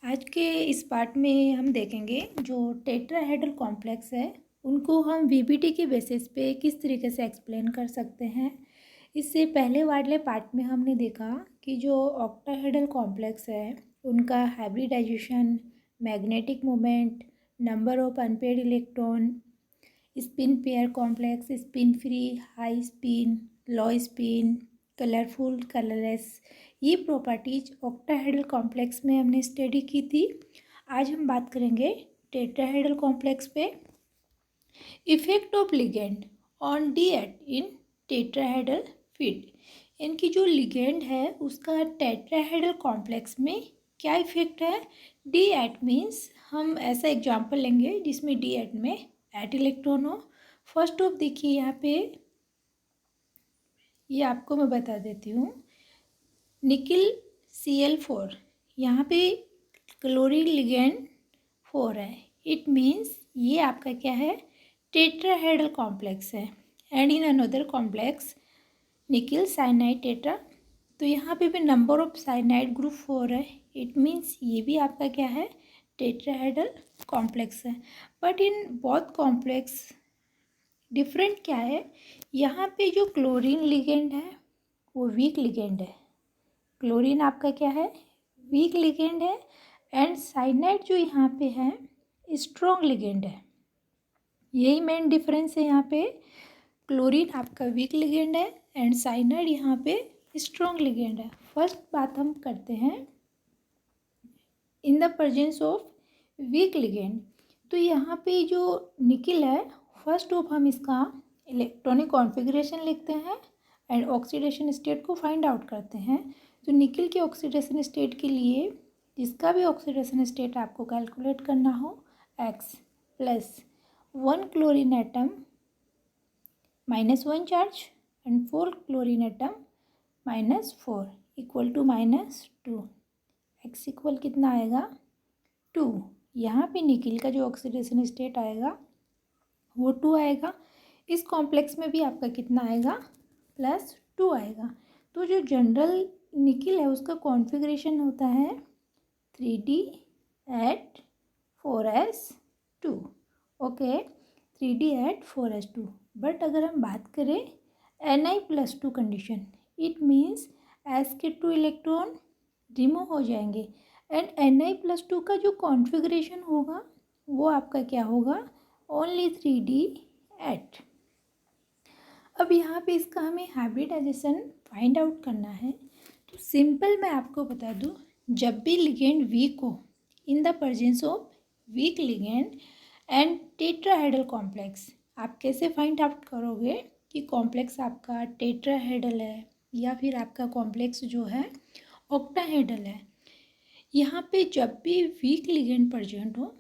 आज के इस पार्ट में हम देखेंगे जो टेट्राहेड्रल कॉम्प्लेक्स है उनको हम वीबीटी के बेसिस पे किस तरीके से एक्सप्लेन कर सकते हैं। इससे पहले वाले पार्ट में हमने देखा कि जो ऑक्टाहेड्रल कॉम्प्लेक्स है उनका hybridization, magnetic moment, number of unpaired electron, spin pair complex, spin free, high spin, low spin, colourful, colourless, ये प्रॉपर्टीज ऑक्टाहेड्रल कॉम्प्लेक्स में हमने स्टडी की थी। आज हम बात करेंगे टेट्राहेड्रल कॉम्प्लेक्स पे। Effect of ligand on D eight in tetrahedral field, इनकी जो लिगेंड है उसका टेट्राहेड्रल कॉम्प्लेक्स में क्या इफेक्ट है। डी एट मीन्स हम ऐसा एग्जाम्पल लेंगे जिसमें डी एट में एट इलेक्ट्रॉन हो। फर्स्ट ऑफ देखिए यहाँ पे, ये आपको मैं बता देती हूँ। निकिल Cl4, यहाँ पे क्लोरीन लिगेंड 4 है। इट मीन्स ये आपका क्या है, टेट्राहेड्रल कॉम्प्लेक्स है। And in another complex nickel cyanide tetra, तो यहाँ पे भी नंबर ऑफ साइनाइड ग्रुप 4 है। इट मीन्स ये भी आपका क्या है, टेट्राहेड्रल कॉम्प्लेक्स है। But in both complex different क्या है, यहाँ पे जो क्लोरीन लिगेंड है वो वीक लिगेंड है। क्लोरीन आपका क्या है, वीक लिगेंड है। एंड साइनाइड जो यहाँ पे है स्ट्रॉन्ग लिगेंड है। यही मेन डिफरेंस है यहाँ पे। क्लोरीन आपका वीक लिगेंड है एंड साइनाइड यहाँ पे स्ट्रॉन्ग लिगेंड है। फर्स्ट बात हम करते हैं इन the presence of weak ligand. तो यहाँ पे जो निकिल है, फर्स्ट ऑफ हम इसका इलेक्ट्रॉनिक कॉन्फ़िगरेशन लिखते हैं एंड ऑक्सीडेशन स्टेट को फाइंड आउट करते हैं। तो निकिल के ऑक्सीडेशन स्टेट के लिए जिसका भी ऑक्सीडेशन स्टेट आपको कैलकुलेट करना हो, X plus 1 chlorine atom -1 charge and 4 chlorine atom -4 equal to -2। X equal कितना आएगा, 2। यहाँ पे निकिल का जो ऑक्सीडेशन स्टेट आएगा वो 2 आएगा। इस कॉम्प्लेक्स में भी आपका कितना आएगा, +2 आएगा। तो जो जनरल निकिल है उसका कॉन्फ़िगरेशन होता है 3D at 4s2। Okay, 3D at 4s2। But अगर हम बात करें Ni+2 condition, it means S के 2 इलेक्ट्रॉन रिमूव हो जाएंगे एंड Ni+2 का जो कॉन्फ़िगरेशन होगा वो आपका क्या होगा, ओनली 3D at। अब यहाँ पे इसका हमें हाइब्रिडाइजेशन फाइंड आउट करना है। तो सिंपल मैं आपको बता दूँ, जब भी लिगेंड वीक हो, इन the presence of weak ligand and tetrahedral complex, आप कैसे फाइंड आउट करोगे कि कॉम्प्लेक्स आपका टेट्राहेड्रल है या फिर आपका कॉम्प्लेक्स जो है ऑक्टाहेड्रल है। यहाँ पे जब भी वीक लिगेंड प्रेजेंट हो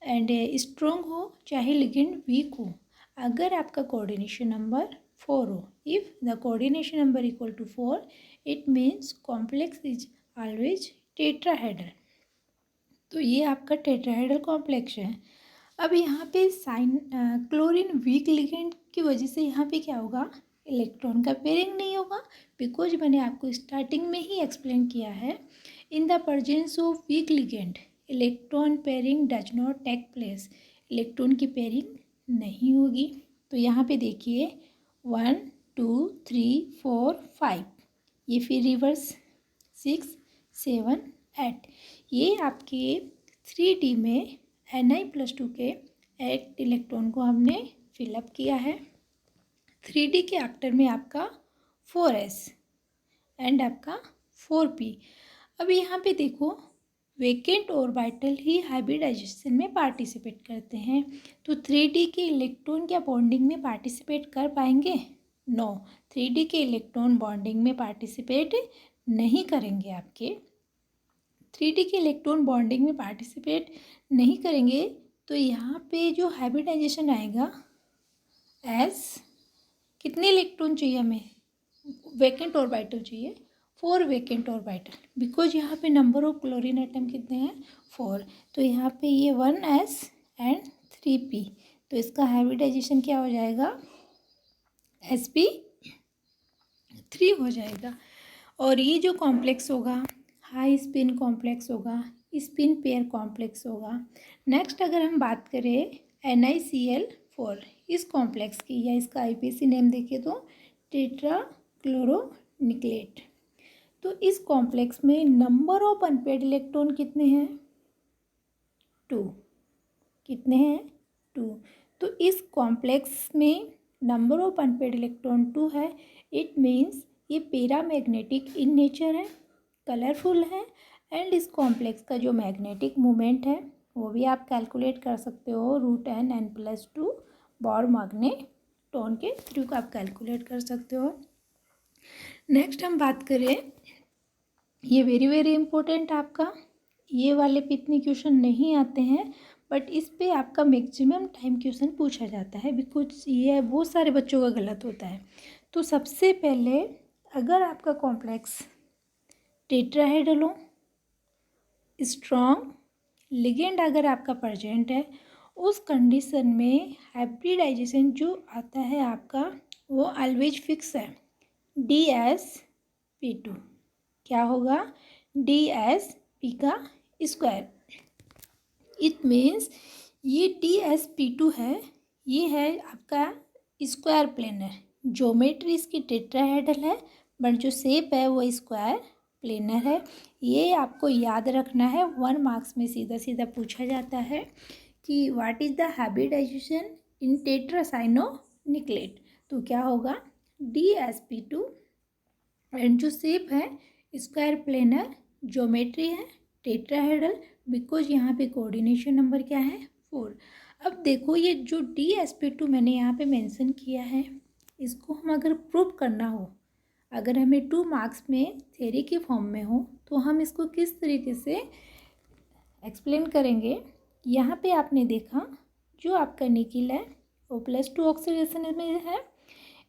एंड स्ट्रॉन्ग हो चाहे लिगेंड वीक हो, अगर आपका कोऑर्डिनेशन नंबर 4 हो, if the coordination number equal to 4, it means complex is always tetrahedral. तो ये आपका टेट्राहेड्रल कॉम्प्लेक्स है। अब यहाँ पे क्लोरीन वीक लिगेंड की वजह से यहाँ पे क्या होगा, इलेक्ट्रॉन का पेयरिंग नहीं होगा। बिकॉज मैंने आपको स्टार्टिंग में ही एक्सप्लेन किया है, in the presence of weak ligand electron pairing does not take place, electron की पेयरिंग नहीं होगी। तो यहाँ पे देखिए 1 2 3 4 5, ये फिर रिवर्स 6 7 8, ये आपके 3D में Ni+2 के 8 इलेक्ट्रॉन को हमने फिलअप किया है। 3D के आफ्टर में आपका 4s एंड आपका 4p। अब यहाँ पे देखो, वेकेंट ऑर्बिटल ही हाइब्रिडाइजेशन में पार्टिसिपेट करते हैं। तो 3D के इलेक्ट्रॉन क्या बॉन्डिंग में पार्टिसिपेट कर पाएंगे, नो। 3D के इलेक्ट्रॉन बॉन्डिंग में पार्टिसिपेट नहीं करेंगे। आपके 3D के इलेक्ट्रॉन बॉन्डिंग में पार्टिसिपेट नहीं करेंगे। तो यहाँ पे जो हाइब्रिडाइजेशन आएगा, एस कितने इलेक्ट्रॉन चाहिए हमें, वेकेंट ऑर्बिटल चाहिए, 4 वेकेंट ऑर्बिटल। बिकॉज यहाँ पे नंबर ऑफ क्लोरीन एटम कितने हैं, 4। तो यहाँ पे ये 1s एंड 3p, तो इसका हाइब्रिडाइजेशन क्या हो जाएगा, sp3 हो जाएगा। और ये जो कॉम्प्लेक्स होगा हाई स्पिन कॉम्प्लेक्स होगा, स्पिन पेयर कॉम्प्लेक्स होगा। नेक्स्ट अगर हम बात करें NiCl4 इस कॉम्प्लेक्स की, या इसका IPC नेम देखें तो टेट्राक्लोरोनिक्लेट। तो इस कॉम्प्लेक्स में नंबर ऑफ अनपेड इलेक्ट्रॉन कितने हैं? 2। कितने हैं? 2। तो इस कॉम्प्लेक्स में नंबर ऑफ अनपेड इलेक्ट्रॉन 2 है। इट मीन्स ये पैरामैग्नेटिक इन नेचर है, कलरफुल है, एंड इस कॉम्प्लेक्स का जो मैग्नेटिक मोमेंट है वो भी आप कैलकुलेट कर सकते हो, √n+2 बोर मैग्नेटॉन के थ्रू आप कैलकुलेट कर सकते हो। नेक्स्ट हम बात करें, ये वेरी वेरी इंपॉर्टेंट, आपका ये वाले पे इतने क्वेश्चन नहीं आते हैं, बट इस पे आपका मैक्सिमम टाइम क्वेश्चन पूछा जाता है, बिकॉज ये बहुत सारे बच्चों का गलत होता है। तो सबसे पहले अगर आपका कॉम्प्लेक्स टेट्राहेड्रल हो, स्ट्रॉन्ग लिगेंड अगर आपका प्रेजेंट है, उस कंडीशन में हाइब्रिडाइजेशन जो आता है आपका वो ऑलवेज फिक्स है, DsP2। क्या होगा? DsP का स्क्वायर। इट मीन्स ये DsP2 है, ये है आपका स्क्वायर प्लेनर। ज्योमेट्री इसकी टेट्राहेड्रल है, बट जो शेप है वो स्क्वायर प्लेनर है। ये आपको याद रखना है, 1 मार्क्स में सीधा सीधा पूछा जाता है कि व्हाट इज़ द हाइब्रिडाइजेशन इन टेट्रासाइक्लोनिक्लेट। तो क्या होगा? DsP2, एंड जो शेप है स्क्वायर प्लेनर, ज्योमेट्री है टेट्राहेड्रल, बिकॉज यहाँ पे कोऑर्डिनेशन नंबर क्या है? 4। अब देखो ये जो DsP2 मैंने यहाँ पे मेंशन किया है, इसको हम अगर प्रूव करना हो, अगर हमें 2 मार्क्स में थ्योरी के फॉर्म में हो, तो हम इसको किस तरीके से एक्सप्लेन करेंगे। यहाँ पे आपने देखा जो आपका निकिल है वो +2 ऑक्सीडेशन में है।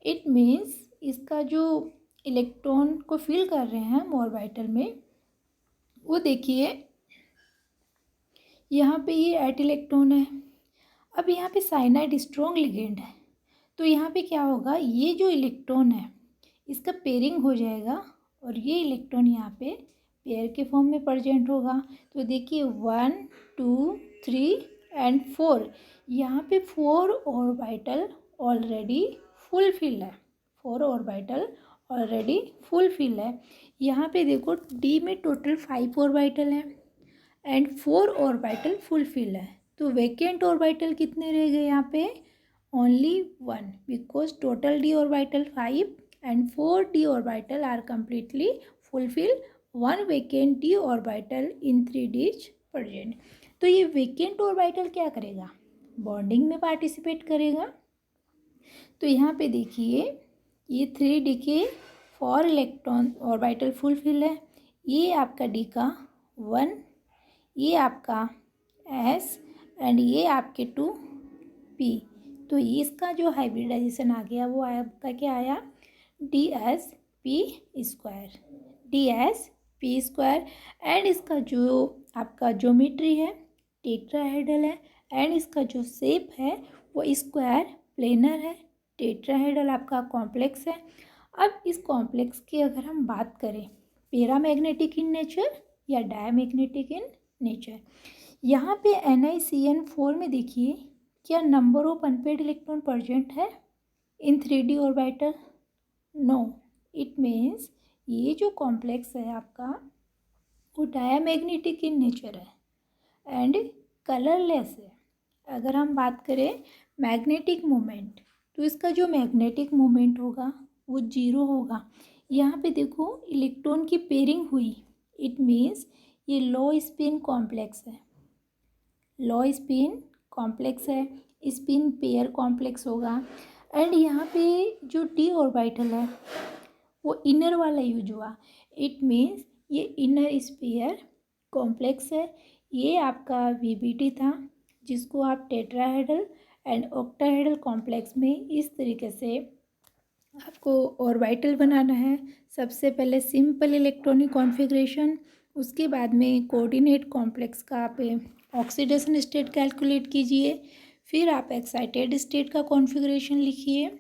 इट मीन्स इसका जो इलेक्ट्रॉन को फिल कर रहे हैं हम ऑर्बिटल में, वो देखिए यहाँ पे ये 8 इलेक्ट्रॉन है। अब यहाँ पे साइनाइड स्ट्रॉन्ग लिगेंड है, तो यहाँ पे क्या होगा, ये जो इलेक्ट्रॉन है इसका पेयरिंग हो जाएगा, और ये इलेक्ट्रॉन यहाँ पे पेयर के फॉर्म में प्रेजेंट होगा। तो देखिए 1 2 3 एंड 4, यहाँ पे 4 ऑर्बिटल ऑलरेडी फुलफिल है, 4 ऑर्बिटल ऑलरेडी फुलफिल है। यहाँ पे देखो डी में टोटल 5 ऑर्बिटल है एंड 4 ऑर्बिटल फुलफिल है। तो वैकेंट ऑर्बिटल कितने रह गए यहाँ पे? Only 1, because total d orbital 5 and 4 d orbital are completely fulfill, 1 vacant d orbital in 3d present। तो ये vacant orbital क्या करेगा? बॉन्डिंग में पार्टिसिपेट करेगा। तो यहाँ पे देखिए ये 3d के 4 इलेक्ट्रॉन ऑर्बिटल फुलफिल है, ये आपका d का 1, ये आपका s एंड ये आपके 2p। तो इसका जो हाइब्रिडाइजेशन आ गया वो आपका क्या आया? DsP2, एंड इसका जो आपका ज्योमेट्री है टेट्राहेड्रल है, एंड इसका जो शेप है वो स्क्वायर प्लेनर है, टेट्राहेड्रल आपका कॉम्प्लेक्स है। अब इस कॉम्प्लेक्स की अगर हम बात करें पैरामैग्नेटिक इन नेचर या डायमैग्नेटिक इन नेचर, यहाँ पे NiCN4 में देखिए क्या number of unpaid electron present है in 3d orbital? No. It means ये जो कॉम्प्लेक्स है आपका वो डायमैग्नेटिक इन नेचर है एंड कलरलेस है। अगर हम बात करें मैग्नेटिक मोमेंट, तो इसका जो मैग्नेटिक मोमेंट होगा वो 0 होगा। यहाँ पे देखो इलेक्ट्रॉन की पेयरिंग हुई, इट मीन्स ये लो स्पिन कॉम्प्लेक्स है, लो स्पिन कॉम्प्लेक्स है, स्पिन पेयर कॉम्प्लेक्स होगा। एंड यहाँ पे जो d ऑर्बिटल है वो इनर वाला यूज हुआ, इट मीन्स ये इनर स्फीयर कॉम्प्लेक्स है। ये आपका VBT था, जिसको आप टेट्राहेड्रल एंड ऑक्टाहेड्रल कॉम्प्लेक्स में इस तरीके से आपको ऑर्बिटल बनाना है। सबसे पहले सिंपल इलेक्ट्रॉनिक कॉन्फ़िगरेशन, उसके बाद में कोऑर्डिनेट कॉम्प्लेक्स का आप ऑक्सीडेशन स्टेट कैलकुलेट कीजिए, फिर आप एक्साइटेड स्टेट का कॉन्फ़िगरेशन लिखिए,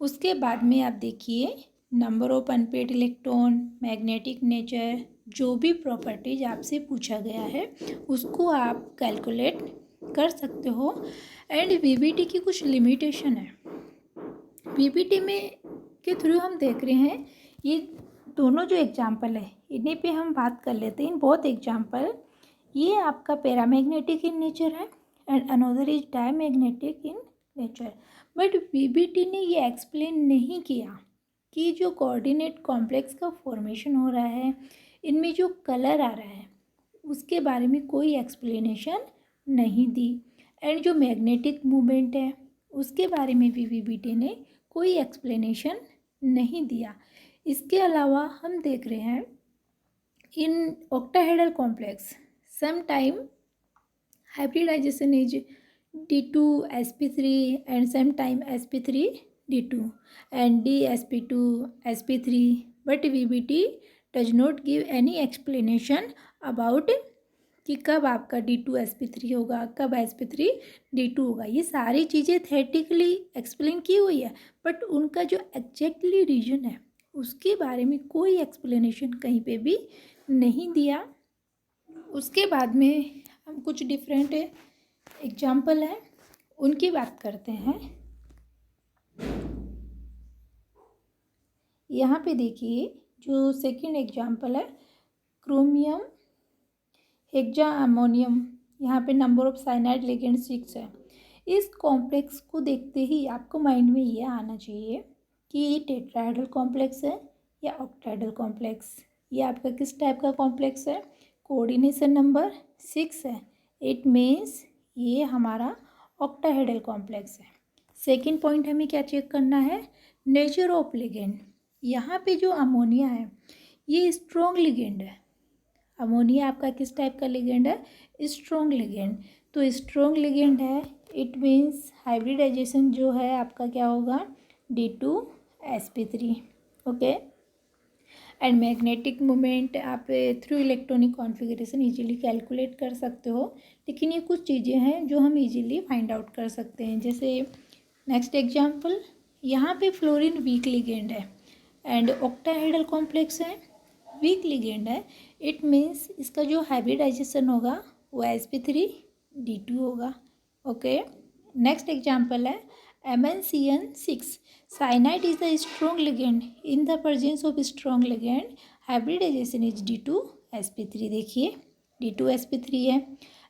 उसके बाद में आप देखिए number of unpaid electron, magnetic nature, जो भी प्रॉपर्टीज आपसे पूछा गया है उसको आप कैलकुलेट कर सकते हो। एंड वीबीटी की कुछ लिमिटेशन है। वीबीटी में के थ्रू हम देख रहे हैं ये दोनों जो एग्जाम्पल है इन्हीं पे हम बात कर लेते हैं। इन बहुत एग्जाम्पल, ये आपका पैरामैग्नेटिक इन नेचर है and another is diamagnetic in nature. But VBT ने ये एक्सप्लेन नहीं किया कि जो कोऑर्डिनेट कॉम्प्लेक्स का फॉर्मेशन हो रहा है, इनमें जो कलर आ रहा है उसके बारे में कोई एक्सप्लेनेशन नहीं दी। एंड जो मैग्नेटिक मूवमेंट है उसके बारे में भी वीबीटी ने कोई एक्सप्लेनेशन नहीं दिया। इसके अलावा हम देख रहे हैं in octahedral complex some time hybridization is D2sp3 and sometime sp3d2 and dsp2sp3, but VBT does not give any explanation about कि कब आपका D2sp3 होगा, कब sp3d2 होगा। ये सारी चीज़ें थेटिकली एक्सप्लेन की हुई है, बट उनका जो एग्जैक्टली रीजन है उसके बारे में कोई एक्सप्लेनेशन कहीं पे भी नहीं दिया। उसके बाद में हम कुछ डिफरेंट एग्जाम्पल हैं उनकी बात करते हैं। यहाँ पे देखिए जो सेकंड एग्जाम्पल है क्रोमियम हेक्सा अमोनियम, यहाँ पे नंबर ऑफ साइनाइड लिगेंड 6 है। इस कॉम्प्लेक्स को देखते ही आपको माइंड में ये आना चाहिए कि ये टेट्राहेड्रल कॉम्प्लेक्स है या ऑक्टाहेड्रल कॉम्प्लेक्स। ये आपका किस टाइप का कॉम्प्लेक्स है? कोऑर्डिनेशन नंबर 6 है। इट मीन्स ये हमारा ऑक्टाहेड्रल कॉम्प्लेक्स है। सेकंड पॉइंट हमें क्या चेक करना है? Nature of ligand. यहाँ पे जो अमोनिया है ये स्ट्रॉन्ग लिगेंड है। अमोनिया आपका किस टाइप का लिगेंड है? Strong ligand. तो स्ट्रॉन्ग लिगेंड है, इट मीन्स हाइब्रिडाइजेशन जो है आपका क्या होगा? D2sp3। Okay. And magnetic moment आप through electronic configuration easily calculate कर सकते हो, लेकिन ये कुछ चीज़ें हैं जो हम इजीली फाइंड आउट कर सकते हैं। जैसे नेक्स्ट एग्जांपल, यहाँ पे फ्लोरीन वीक लिगेंड है एंड ऑक्टाहेड्रल कॉम्प्लेक्स है, वीक लिगेंड है। इट मीन्स इसका जो हाइब्रिडाइजेशन होगा वो sp3d2 होगा। ओके। नेक्स्ट एग्जांपल है MnCN6। Cyanide is the strong ligand. In the presence of strong ligand, hybridization is D2sp3। देखिए D2sp3 है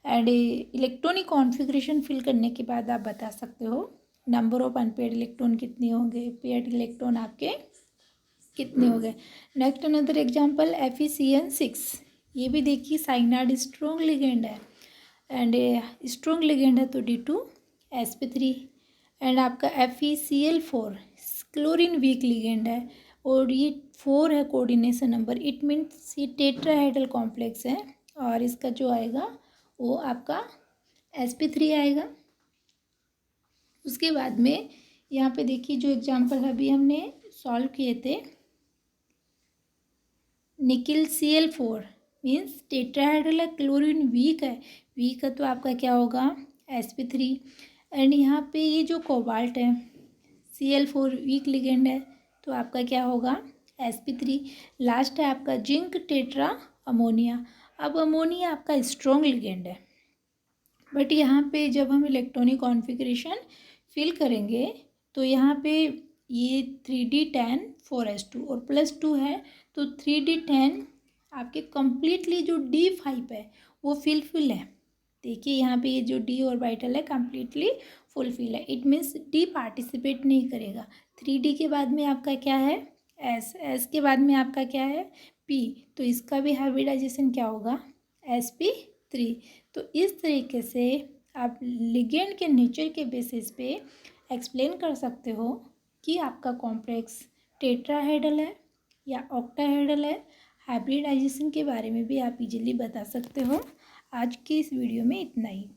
एंड इलेक्ट्रॉनिक कॉन्फ़िगरेशन फिल करने के बाद आप बता सकते हो नंबर ऑफ अनपेड इलेक्ट्रॉन कितने होंगे, पेड इलेक्ट्रॉन आपके कितने हो गए। Next another example FeCN6। ये भी देखिए साइनाइड स्ट्रॉन्ग लिगेंड है एंड स्ट्रॉन्ग लिगेंड है तो D2sp3। एंड आपका FeCl4 क्लोरीन वीक लिगेंड है और ये 4 है कोऑर्डिनेशन नंबर। इट मीन्स ये टेट्राहेड्रल कॉम्प्लेक्स है और इसका जो आएगा वो आपका sp3 आएगा। उसके बाद में यहाँ पे देखिए जो एग्जांपल अभी हमने सॉल्व किए थे, निकिल Cl4 मीन्स टेट्राहेड्रल है, क्लोरीन वीक है तो आपका क्या होगा? sp3। एंड यहाँ पे ये जो कोबाल्ट है Cl4 वीक लिगेंड है तो आपका क्या होगा? sp3। लास्ट है आपका जिंक टेट्रा अमोनिया। अब अमोनिया आपका स्ट्रॉन्ग लिगेंड है, बट यहाँ पे जब हम इलेक्ट्रॉनिक कॉन्फ़िगरेशन फिल करेंगे तो यहाँ पे ये 3d10 4s2 और +2 है तो 3d10 आपके कम्प्लीटली जो D5 है वो फिल है। देखिए यहाँ पे ये जो D ऑर्बिटल है कम्प्लीटली फुलफिल है। इट मीन्स D पार्टिसिपेट नहीं करेगा। 3D के बाद में आपका क्या है? S के बाद में आपका क्या है? P। तो इसका भी हाइब्रिडाइजेशन क्या होगा? sp3। तो इस तरीके से आप लिगेंड के नेचर के बेसिस पे एक्सप्लेन कर सकते हो कि आपका कॉम्प्लेक्स टेट्राहेड्रल है या ऑक्टाहेड्रल है। हाइब्रिडाइजेशन के बारे में भी आप इजीली बता सकते हो। आज की इस वीडियो में इतना ही।